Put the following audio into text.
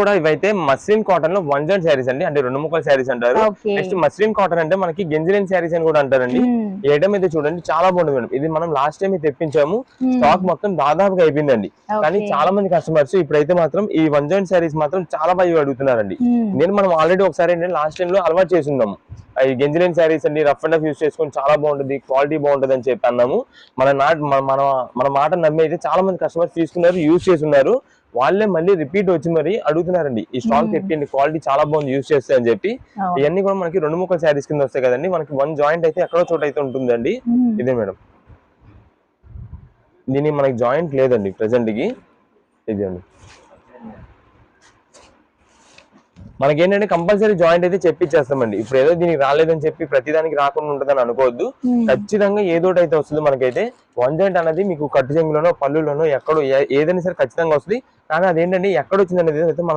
కూడా ఇవైతే muslin cotton లో 1 జాయింట్ శారీస్ అండి, అంటే 2 ముక్కల శారీస్ అంటారు. నెక్స్ట్ మస్లిన్ కాటన్ అంటే మనకి గెంజిలేని శారీస్ అని కూడా అంటారండి. ఈ ఐటమ్ అయితే చూడండి చాలా బాగుంటుంది మేడం. ఇది మనం లాస్ట్ టైం తెప్పించాము, స్టాక్ మొత్తం దాదాపుగా అయిపోయిందండి. కానీ చాలా మంది కస్టమర్స్ ఇప్పుడైతే మాత్రం ఈ 1 జాయింట్ శారీస్ మాత్రం చాలా బాగా అడుగుతున్నారండి. మనం ఆల్రెడీ ఒకసారి లాస్ట్ టైం లో అలవాటు చేసి ఉన్నాము. ఈ గెంజిలేని శారీస్ అండి రఫ్ అండ్ రఫ్ యూస్ చేసుకొని చాలా బాగుంటుంది, క్వాలిటీ బాగుంటుంది అని చెప్పి అన్నాము. మన మాట నమ్మి అయితే చాలా మంది కస్టమర్స్ తీసుకున్నారు, యూజ్ చేస్తున్నారు. వాళ్ళే మళ్ళీ రిపీట్ వచ్చి మరి అడుగుతున్నారండి, ఈ స్టాక్ తెప్పిండి, క్వాలిటీ చాలా బాగుంది యూజ్ చేస్తే అని చెప్పి. ఇవన్నీ కూడా మనకి 2 ముక్కల శారీస్ కింద వస్తాయి కదండి. మనకి 1 జాయింట్ అయితే ఎక్కడో చోట అయితే ఉంటుందండి. ఇదే మేడం, దీనికి మనకి జాయింట్ లేదండి ప్రెసెంట్ కి. ఇది అండి మనకి ఏంటంటే కంపల్సరీ జాయింట్ అయితే చెప్పిచ్చేస్తామండి. ఇప్పుడు ఏదో దీనికి రాలేదని చెప్పి ప్రతిదానికి రాకుండా ఉంటుందని అనుకోవద్దు. ఖచ్చితంగా ఏదోటి అయితే వస్తుంది. మనకైతే 1 జాయింట్ అనేది మీకు కట్టు చెంగులోనో పళ్ళులోనో ఎక్కడో ఏదైనా సరే ఖచ్చితంగా వస్తుంది. కానీ అదేంటంటే ఎక్కడ వచ్చింది అనేది అయితే మనం